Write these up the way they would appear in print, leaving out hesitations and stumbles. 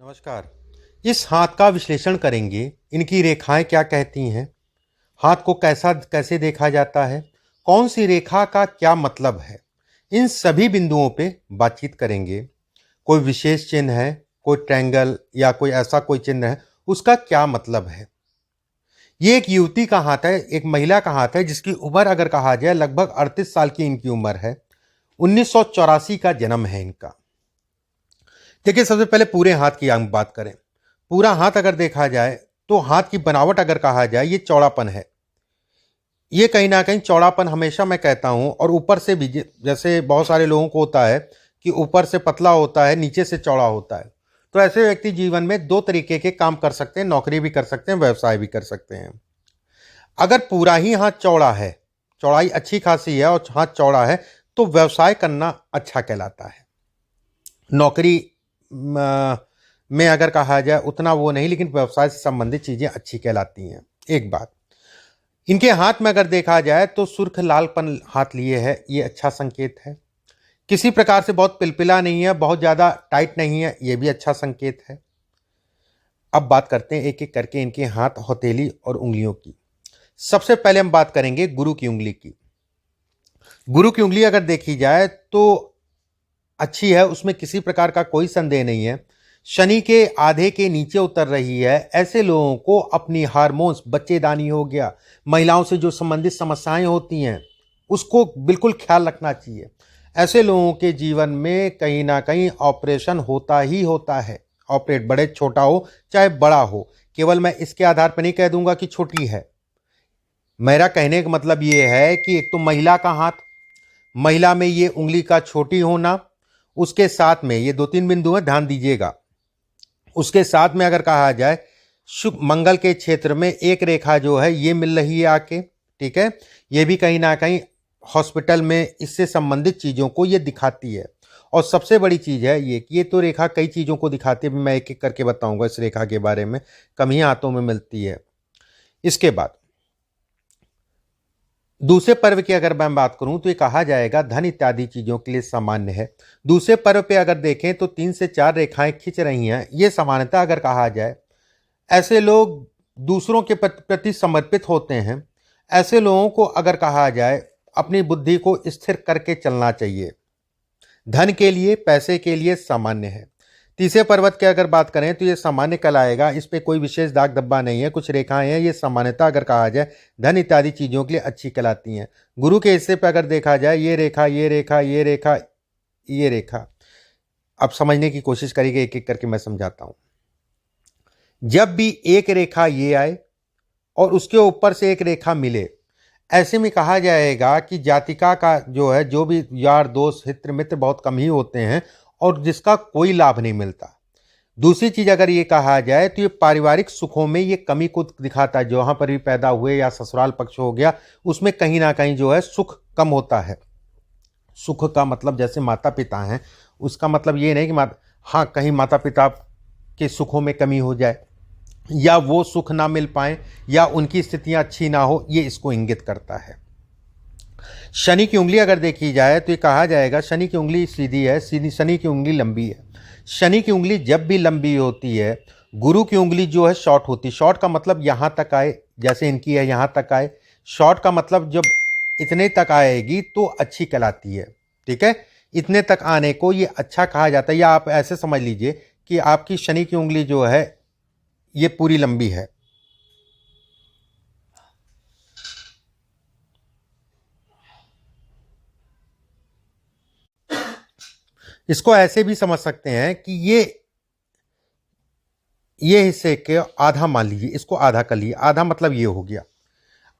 नमस्कार। इस हाथ का विश्लेषण करेंगे। इनकी रेखाएं क्या कहती हैं? हाथ को कैसे देखा जाता है? कौन सी रेखा का क्या मतलब है? इन सभी बिंदुओं पे बातचीत करेंगे। कोई विशेष चिन्ह है, कोई ट्रायंगल या कोई ऐसा कोई चिन्ह है, उसका क्या मतलब है? ये एक युवती का हाथ है, एक महिला का हाथ है जिसकी उम्र अगर कहा जाए लगभग 38 साल की इनकी उम्र है। 1984 का जन्म है इनका। देखिए, सबसे पहले पूरे हाथ की हम बात करें। पूरा हाथ अगर देखा जाए तो हाथ की बनावट अगर कहा जाए, ये चौड़ापन है। ये कहीं ना कहीं चौड़ापन हमेशा मैं कहता हूं, और ऊपर से भी जैसे बहुत सारे लोगों को होता है कि ऊपर से पतला होता है, नीचे से चौड़ा होता है। तो ऐसे व्यक्ति जीवन में दो तरीके के काम कर सकते हैं, नौकरी भी कर सकते हैं, व्यवसाय भी कर सकते हैं। अगर पूरा ही हाथ चौड़ा है, चौड़ाई अच्छी खासी है और हाथ चौड़ा है, तो व्यवसाय करना अच्छा कहलाता है। नौकरी में अगर कहा जाए उतना वो नहीं, लेकिन व्यवसाय से संबंधित चीजें अच्छी कहलाती हैं। एक बात, इनके हाथ में अगर देखा जाए तो सुर्ख लालपन हाथ लिए है, ये अच्छा संकेत है। किसी प्रकार से बहुत पिलपिला नहीं है, बहुत ज्यादा टाइट नहीं है, ये भी अच्छा संकेत है। अब बात करते हैं एक एक करके इनके हाथ, हथेली और उंगलियों की। सबसे पहले हम बात करेंगे गुरु की उंगली की। गुरु की उंगली अगर देखी जाए तो अच्छी है, उसमें किसी प्रकार का कोई संदेह नहीं है। शनि के आधे के नीचे उतर रही है। ऐसे लोगों को अपनी हार्मोन्स, बच्चेदानी हो गया, महिलाओं से जो संबंधित समस्याएं होती हैं, उसको बिल्कुल ख्याल रखना चाहिए। ऐसे लोगों के जीवन में कहीं ना कहीं ऑपरेशन होता ही होता है। ऑपरेट बड़े छोटा हो चाहे बड़ा हो, केवल मैं इसके आधार पर नहीं कह दूंगा कि छोटी है। मेरा कहने का मतलब ये है कि एक तो महिला का हाथ, महिला में ये उंगली का छोटी होना, उसके साथ में ये दो तीन बिंदु हैं, ध्यान दीजिएगा। उसके साथ में अगर कहा जाए शुभ मंगल के क्षेत्र में एक रेखा जो है ये मिल रही है आके, ठीक है। ये भी कहीं ना कहीं हॉस्पिटल में इससे संबंधित चीजों को ये दिखाती है। और सबसे बड़ी चीज है ये कि ये तो रेखा कई चीजों को दिखाती है, मैं एक एक करके बताऊंगा इस रेखा के बारे में। कम ही हाथों में मिलती है। इसके बाद दूसरे पर्व की अगर मैं बात करूं तो ये कहा जाएगा धन इत्यादि चीजों के लिए सामान्य है। दूसरे पर्व पे अगर देखें तो 3 से 4 रेखाएं खिंच रही हैं, ये सामान्यता अगर कहा जाए। ऐसे लोग दूसरों के प्रति समर्पित होते हैं। ऐसे लोगों को अगर कहा जाए अपनी बुद्धि को स्थिर करके चलना चाहिए। धन के लिए, पैसे के लिए सामान्य है। तीसरे पर्वत की अगर बात करें तो ये सामान्य कहलाएगा। इस पे कोई विशेष दाग धब्बा नहीं है, कुछ रेखाएं हैं, ये सामान्यता अगर कहा जाए धन इत्यादि चीजों के लिए अच्छी कहलाती हैं। गुरु के हिस्से पे अगर देखा जाए ये रेखा, ये रेखा, ये रेखा, ये रेखा। अब समझने की कोशिश करिए, एक एक करके मैं समझाता हूं। जब भी एक रेखा ये आए और उसके ऊपर से एक रेखा मिले, ऐसे में कहा जाएगा कि जातिका का जो है, जो भी यार दोस्त हित मित्र बहुत कम ही होते हैं और जिसका कोई लाभ नहीं मिलता। दूसरी चीज अगर ये कहा जाए तो ये पारिवारिक सुखों में ये कमी को दिखाता है। जहां पर भी पैदा हुए या ससुराल पक्ष हो गया, उसमें कहीं ना कहीं जो है सुख कम होता है। सुख का मतलब जैसे माता पिता हैं, उसका मतलब ये नहीं कि हाँ, कहीं माता पिता के सुखों में कमी हो जाए या वो सुख ना मिल पाए या उनकी स्थितियां अच्छी ना हो, ये इसको इंगित करता है। शनि की उंगली अगर देखी जाए तो ये कहा जाएगा शनि की उंगली सीधी है, सीधी शनि की उंगली लंबी है। शनि की उंगली जब भी लंबी होती है, गुरु की उंगली जो है शॉर्ट होती है। शॉर्ट का मतलब यहां तक आए, जैसे इनकी है यहां तक आए। शॉर्ट का मतलब जब इतने तक आएगी तो अच्छी कहलाती है, ठीक है। इतने तक आने को ये अच्छा कहा जाता है। या आप ऐसे समझ लीजिए कि आपकी शनि की उंगली जो है ये पूरी लंबी है। इसको ऐसे भी समझ सकते हैं कि ये हिस्से के आधा मान लीजिए, इसको आधा कर लीजिए। आधा मतलब ये हो गया।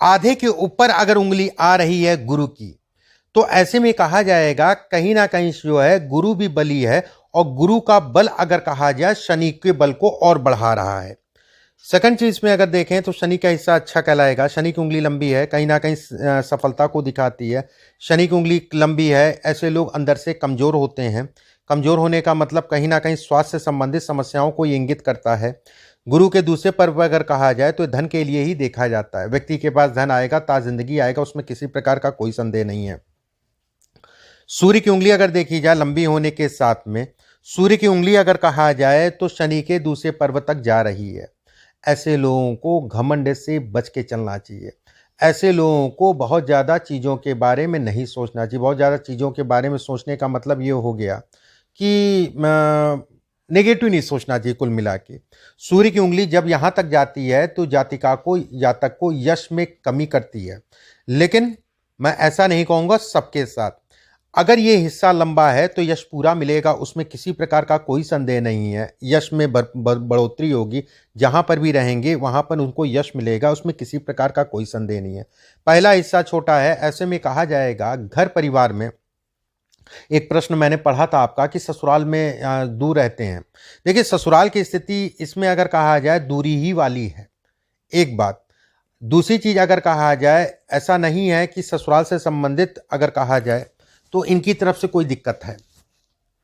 आधे के ऊपर अगर उंगली आ रही है गुरु की, तो ऐसे में कहा जाएगा कहीं ना कहीं जो है गुरु भी बली है, और गुरु का बल अगर कहा जाए शनि के बल को और बढ़ा रहा है। सेकंड चीज में अगर देखें तो शनि का हिस्सा अच्छा कहलाएगा। शनि की उंगली लंबी है, कहीं ना कहीं सफलता को दिखाती है। शनि की उंगली लंबी है, ऐसे लोग अंदर से कमजोर होते हैं। कमजोर होने का मतलब कहीं ना कहीं स्वास्थ्य से संबंधित समस्याओं को ये इंगित करता है। गुरु के दूसरे पर्व अगर कहा जाए तो धन के लिए ही देखा जाता है। व्यक्ति के पास धन आएगा, ताज जिंदगी आएगा, उसमें किसी प्रकार का कोई संदेह नहीं है। सूर्य की उंगली अगर देखी जाए लंबी होने के साथ में, सूर्य की उंगली अगर कहा जाए तो शनि के दूसरे पर्व तक जा रही है। ऐसे लोगों को घमंड से बच के चलना चाहिए। ऐसे लोगों को बहुत ज़्यादा चीज़ों के बारे में नहीं सोचना चाहिए। बहुत ज़्यादा चीज़ों के बारे में सोचने का मतलब ये हो गया कि नेगेटिव नहीं सोचना चाहिए कुल मिला के। सूर्य की उंगली जब यहाँ तक जाती है तो जातक को यश में कमी करती है। लेकिन मैं ऐसा नहीं कहूँगा सबके साथ। अगर ये हिस्सा लंबा है तो यश पूरा मिलेगा, उसमें किसी प्रकार का कोई संदेह नहीं है। यश में बढ़ोतरी होगी, जहाँ पर भी रहेंगे वहाँ पर उनको यश मिलेगा, उसमें किसी प्रकार का कोई संदेह नहीं है। पहला हिस्सा छोटा है, ऐसे में कहा जाएगा घर परिवार में। एक प्रश्न मैंने पढ़ा था आपका कि ससुराल में दूर रहते हैं। देखिए ससुराल की स्थिति इसमें अगर कहा जाए दूरी ही वाली है, एक बात। दूसरी चीज अगर कहा जाए, ऐसा नहीं है कि ससुराल से संबंधित अगर कहा जाए तो इनकी तरफ से कोई दिक्कत है,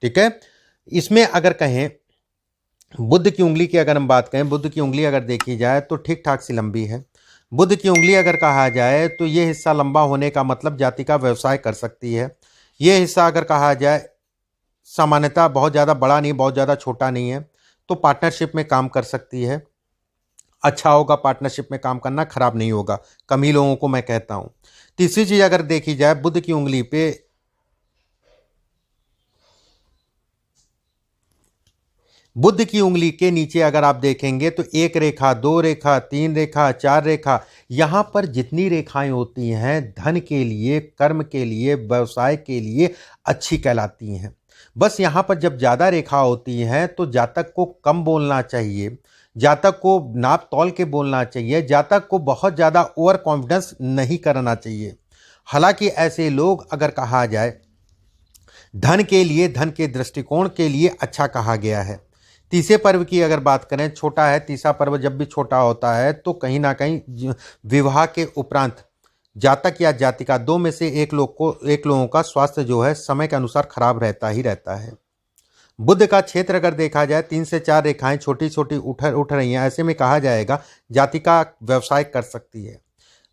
ठीक है। इसमें अगर कहें बुध की उंगली की अगर हम बात करें, बुध की उंगली अगर देखी जाए तो ठीक ठाक सी लंबी है। बुध की उंगली अगर कहा जाए तो ये हिस्सा लंबा होने का मतलब जाति का व्यवसाय कर सकती है। ये हिस्सा अगर कहा जाए सामान्यतः बहुत ज़्यादा बड़ा नहीं, बहुत ज़्यादा छोटा नहीं है, तो पार्टनरशिप में काम कर सकती है। अच्छा होगा पार्टनरशिप में काम करना, खराब नहीं होगा, कम ही लोगों को मैं कहता हूँ। तीसरी चीज़ अगर देखी जाए, बुध की उंगली पे बुध की उंगली के नीचे अगर आप देखेंगे तो एक रेखा, दो रेखा, तीन रेखा, चार रेखा, यहाँ पर जितनी रेखाएं होती हैं धन के लिए, कर्म के लिए, व्यवसाय के लिए अच्छी कहलाती हैं। बस यहाँ पर जब ज़्यादा रेखा होती हैं तो जातक को कम बोलना चाहिए, जातक को नाप तौल के बोलना चाहिए, जातक को बहुत ज़्यादा ओवर कॉन्फिडेंस नहीं करना चाहिए। हालांकि ऐसे लोग अगर कहा जाए धन के लिए, धन के दृष्टिकोण के लिए अच्छा कहा गया है। तीसरे पर्व की अगर बात करें, छोटा है, तीसरा पर्व जब भी छोटा होता है तो कहीं ना कहीं विवाह के उपरांत जातक या जातिका दो में से एक लोगों का स्वास्थ्य जो है समय के अनुसार खराब रहता ही रहता है। बुध का क्षेत्र अगर देखा जाए, 3 से 4 रेखाएं छोटी छोटी उठ रही हैं, ऐसे में कहा जाएगा जातिका व्यवसाय कर सकती है।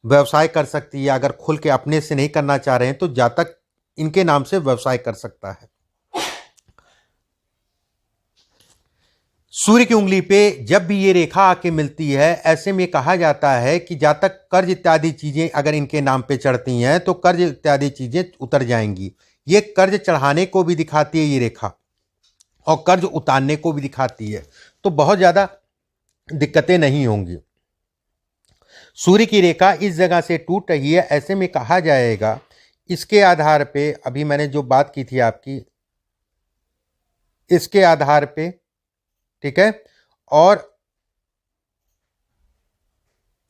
व्यवसाय कर सकती है, अगर खुल के अपने से नहीं करना चाह रहे हैं तो जातक इनके नाम से व्यवसाय कर सकता है। सूर्य की उंगली पे जब भी ये रेखा आके मिलती है, ऐसे में कहा जाता है कि जातक कर्ज इत्यादि चीजें अगर इनके नाम पे चढ़ती हैं तो कर्ज इत्यादि चीजें उतर जाएंगी। ये कर्ज चढ़ाने को भी दिखाती है ये रेखा, और कर्ज उतारने को भी दिखाती है, तो बहुत ज्यादा दिक्कतें नहीं होंगी। सूर्य की रेखा इस जगह से टूट रही है, ऐसे में कहा जाएगा इसके आधार पे, अभी मैंने जो बात की थी आपकी, इसके आधार पे, ठीक है, और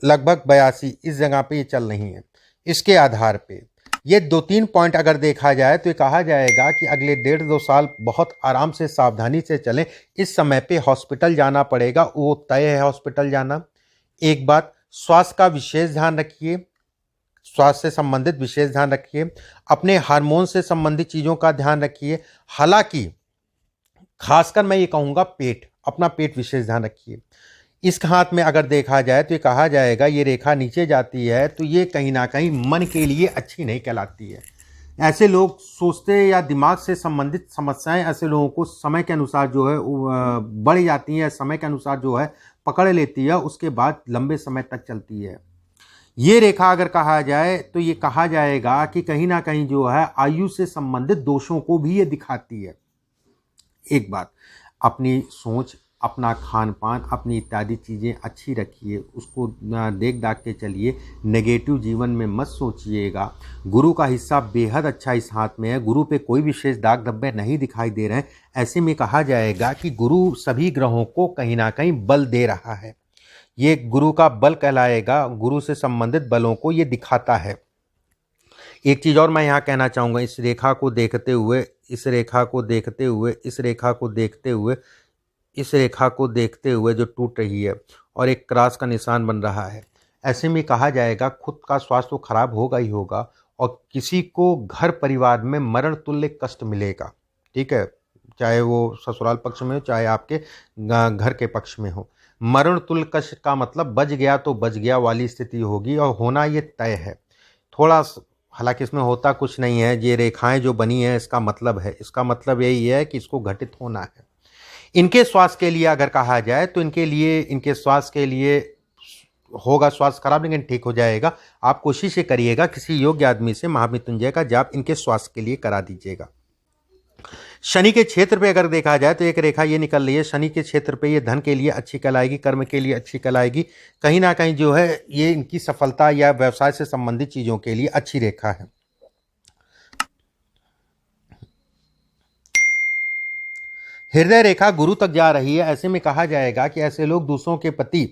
लगभग 82 इस जगह पे ये चल रही है। इसके आधार पे ये 2-3 पॉइंट अगर देखा जाए तो ये कहा जाएगा कि अगले 1.5-2 साल बहुत आराम से सावधानी से चलें। इस समय पे हॉस्पिटल जाना पड़ेगा, वो तय है हॉस्पिटल जाना। एक बात, स्वास्थ्य का विशेष ध्यान रखिए, स्वास्थ्य से संबंधित विशेष ध्यान रखिए, अपने हार्मोन से संबंधित चीज़ों का ध्यान रखिए। हालांकि खासकर मैं ये कहूँगा पेट, अपना पेट विशेष ध्यान रखिए। इस हाथ में अगर देखा जाए तो ये कहा जाएगा ये रेखा नीचे जाती है तो ये कहीं ना कहीं मन के लिए अच्छी नहीं कहलाती है। ऐसे लोग सोचते या दिमाग से संबंधित समस्याएं ऐसे लोगों को समय के अनुसार जो है बढ़ जाती हैं, समय के अनुसार जो है पकड़ लेती है, उसके बाद लंबे समय तक चलती है। ये रेखा अगर कहा जाए तो ये कहा जाएगा कि कहीं ना कहीं जो है आयु से संबंधित दोषों को भी ये दिखाती है। एक बात, अपनी सोच, अपना खान पान, अपनी इत्यादि चीज़ें अच्छी रखिए, उसको देख दाख के चलिए, नेगेटिव जीवन में मत सोचिएगा। गुरु का हिस्सा बेहद अच्छा इस हाथ में है, गुरु पे कोई विशेष दाग धब्बे नहीं दिखाई दे रहे हैं। ऐसे में कहा जाएगा कि गुरु सभी ग्रहों को कहीं ना कहीं बल दे रहा है, ये गुरु का बल कहलाएगा, गुरु से संबंधित बलों को ये दिखाता है। एक चीज़ और मैं यहाँ कहना चाहूँगा, इस रेखा को देखते हुए, इस रेखा को देखते हुए, इस रेखा को देखते हुए, इस रेखा को देखते हुए जो टूट रही है और एक क्रॉस का निशान बन रहा है, ऐसे में कहा जाएगा खुद का स्वास्थ्य तो खराब होगा ही होगा और किसी को घर परिवार में मरण तुल्य कष्ट मिलेगा, ठीक है, चाहे वो ससुराल पक्ष में हो चाहे आपके घर के पक्ष में हो। मरण तुल्य कष्ट का मतलब बच गया तो बच गया वाली स्थिति होगी और होना ये तय है। थोड़ा हालांकि इसमें होता कुछ नहीं है, ये रेखाएं जो बनी हैं इसका मतलब है, इसका मतलब यही है कि इसको घटित होना है। इनके स्वास्थ्य के लिए अगर कहा जाए तो इनके लिए, इनके स्वास्थ्य के लिए होगा स्वास्थ्य खराब, लेकिन ठीक हो जाएगा। आप कोशिश ये करिएगा किसी योग्य आदमी से महामृत्युंजय का जाप इनके स्वास्थ्य के लिए करा दीजिएगा। शनि के क्षेत्र पे अगर देखा जाए तो एक रेखा ये निकल रही है, शनि के क्षेत्र पे ये धन के लिए अच्छी कहलाएगी, कर्म के लिए अच्छी कहलाएगी, कहीं ना कहीं जो है ये इनकी सफलता या व्यवसाय से संबंधित चीज़ों के लिए अच्छी रेखा है। हृदय रेखा गुरु तक जा रही है, ऐसे में कहा जाएगा कि ऐसे लोग दूसरों के प्रति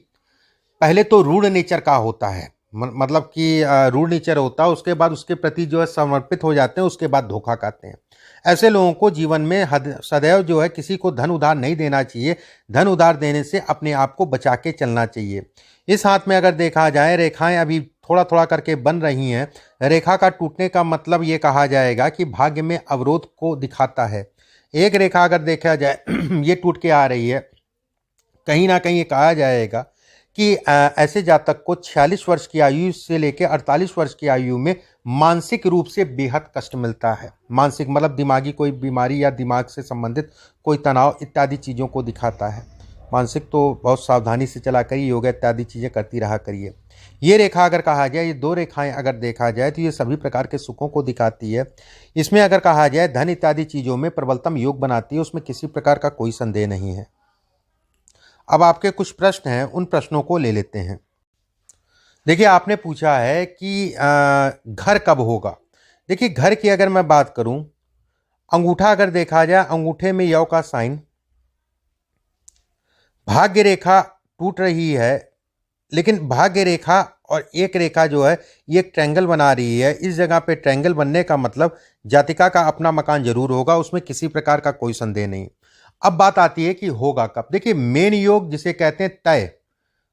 पहले तो रूढ़ नेचर का होता है, मतलब कि रूढ़ नेचर होता है, उसके बाद उसके प्रति जो है समर्पित हो जाते हैं, उसके बाद धोखा खाते हैं। ऐसे लोगों को जीवन में सदैव जो है किसी को धन उधार नहीं देना चाहिए, धन उधार देने से अपने आप को बचा के चलना चाहिए। इस हाथ में अगर देखा जाए रेखाएं अभी थोड़ा थोड़ा करके बन रही हैं, रेखा का टूटने का मतलब ये कहा जाएगा कि भाग्य में अवरोध को दिखाता है। एक रेखा अगर देखा जाए ये टूट के आ रही है, कहीं ना कहीं ये कहा जाएगा कि ऐसे जातक को 46 वर्ष की आयु से लेकर 48 वर्ष की आयु में मानसिक रूप से बेहद कष्ट मिलता है। मानसिक मतलब दिमागी कोई बीमारी या दिमाग से संबंधित कोई तनाव इत्यादि चीज़ों को दिखाता है। मानसिक तो बहुत सावधानी से चला करिए, योगा इत्यादि चीज़ें करती रहा करिए। ये रेखा अगर कहा जाए, ये दो रेखाएं अगर देखा जाए तो ये सभी प्रकार के सुखों को दिखाती है। इसमें अगर कहा जाए धन इत्यादि चीज़ों में प्रबलतम योग बनाती है, उसमें किसी प्रकार का कोई संदेह नहीं है। अब आपके कुछ प्रश्न हैं, उन प्रश्नों को ले लेते हैं। देखिए, आपने पूछा है कि घर कब होगा। देखिए, घर की अगर मैं बात करूं, अंगूठा अगर देखा जाए, अंगूठे में यौ का साइन, भाग्य रेखा टूट रही है, लेकिन भाग्य रेखा और एक रेखा जो है ये एक ट्रायंगल बना रही है। इस जगह पे ट्रायंगल बनने का मतलब जातिका का अपना मकान जरूर होगा, उसमें किसी प्रकार का कोई संदेह नहीं। अब बात आती है कि होगा कब। देखिए, मेन योग जिसे कहते हैं तय,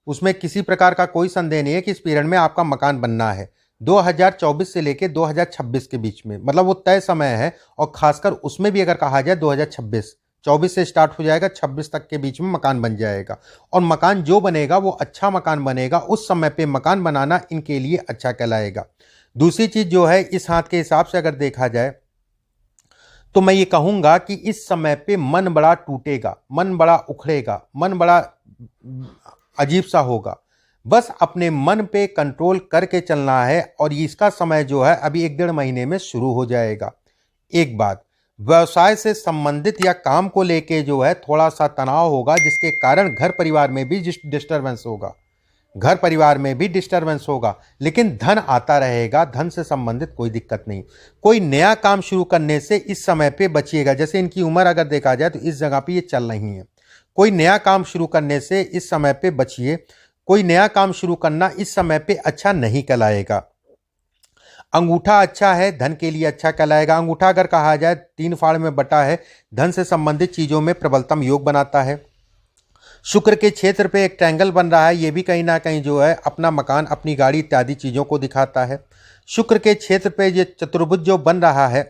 उसमें किसी प्रकार का कोई संदेह नहीं है कि इस पीरियड में आपका मकान बनना है 2024 से लेकर 2026 के बीच में, मतलब वो तय समय है। और खासकर उसमें भी अगर कहा जाए 2026, 24 से स्टार्ट हो जाएगा, 26 तक के बीच में मकान बन जाएगा। और मकान जो बनेगा वो अच्छा मकान बनेगा, उस समय पे मकान बनाना इनके लिए अच्छा कहलाएगा। दूसरी चीज जो है, इस हाथ के हिसाब से अगर देखा जाए तो मैं ये कहूंगा कि इस समय पे मन बड़ा टूटेगा, मन बड़ा उखड़ेगा, मन बड़ा अजीब सा होगा। बस अपने मन पे कंट्रोल करके चलना है, और इसका समय जो है अभी 1-1.5 महीने में शुरू हो जाएगा। एक बात, व्यवसाय से संबंधित या काम को लेके जो है थोड़ा सा तनाव होगा, जिसके कारण घर परिवार में भी डिस्टर्बेंस होगा, घर परिवार में भी डिस्टर्बेंस होगा, लेकिन धन आता रहेगा, धन से संबंधित कोई दिक्कत नहीं। कोई नया काम शुरू करने से इस समय पे बचिएगा। जैसे इनकी उम्र अगर देखा जाए तो इस जगह पे ये चल रही है, कोई नया काम शुरू करने से इस समय पे बचिए। कोई नया काम शुरू करना इस समय पे अच्छा नहीं कहलाएगा। अंगूठा अच्छा है, धन के लिए अच्छा कहलाएगा। अंगूठा अगर कहा जाए 3 फाड़ में बटा है, धन से संबंधित चीजों में प्रबलतम योग बनाता है। शुक्र के क्षेत्र पे एक ट्रायंगल बन रहा है, ये भी कहीं ना कहीं जो है अपना मकान, अपनी गाड़ी इत्यादि चीजों को दिखाता है। शुक्र के क्षेत्र पे ये चतुर्भुज जो बन रहा है,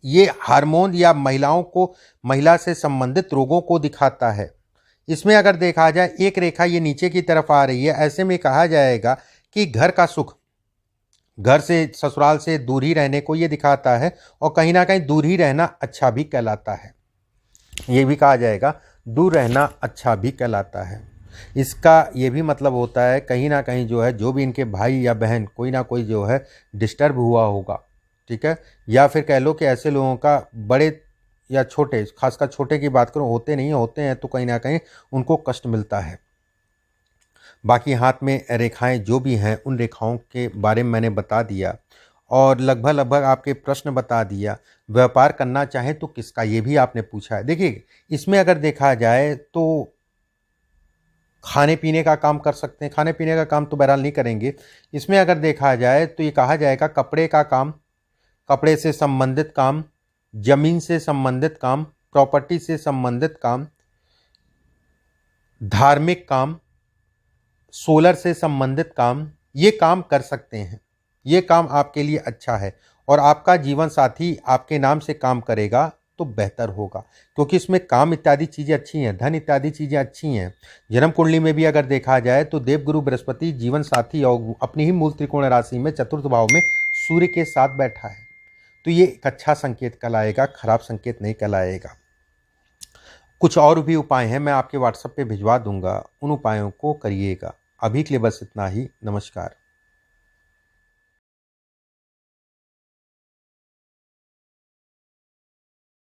ये हार्मोन या महिलाओं को, महिला से संबंधित रोगों को दिखाता है। इसमें अगर देखा जाए एक रेखा ये नीचे की तरफ आ रही है, ऐसे में कहा जाएगा कि घर का सुख, घर से, ससुराल से दूर ही रहने को ये दिखाता है, और कहीं ना कहीं दूर ही रहना अच्छा भी कहलाता है। ये भी कहा जाएगा दूर रहना अच्छा भी कहलाता है। इसका ये भी मतलब होता है कहीं ना कहीं जो है, जो भी इनके भाई या बहन कोई ना कोई जो है डिस्टर्ब हुआ होगा, ठीक है। या फिर कह लो कि ऐसे लोगों का, बड़े या छोटे, खासकर छोटे की बात करूं, होते नहीं होते हैं तो कहीं ना कहीं उनको कष्ट मिलता है। बाकी हाथ में रेखाएं जो भी हैं उन रेखाओं के बारे में मैंने बता दिया, और लगभग आपके प्रश्न बता दिया। व्यापार करना चाहें तो किसका, ये भी आपने पूछा है। देखिए, इसमें अगर देखा जाए तो खाने पीने का काम कर सकते हैं, खाने पीने का काम तो बहरहाल नहीं करेंगे। इसमें अगर देखा जाए तो ये कहा जाएगा कपड़े का काम, कपड़े से संबंधित काम, जमीन से संबंधित काम, प्रॉपर्टी से संबंधित काम, धार्मिक काम, सोलर से संबंधित काम, ये काम कर सकते हैं। ये काम आपके लिए अच्छा है, और आपका जीवन साथी आपके नाम से काम करेगा तो बेहतर होगा, क्योंकि इसमें काम इत्यादि चीज़ें अच्छी हैं, धन इत्यादि चीज़ें अच्छी हैं। जन्म कुंडली में भी अगर देखा जाए तो देवगुरु बृहस्पति जीवन साथी और अपनी ही मूल त्रिकोण राशि में चतुर्थ भाव में सूर्य के साथ बैठा है, तो ये एक अच्छा संकेत कहलाएगा, खराब संकेत नहीं कहलाएगा। कुछ और भी उपाय हैं, मैं आपके व्हाट्सएप पे भिजवा दूंगा, उन उपायों को करिएगा। अभी के लिए बस इतना ही। नमस्कार।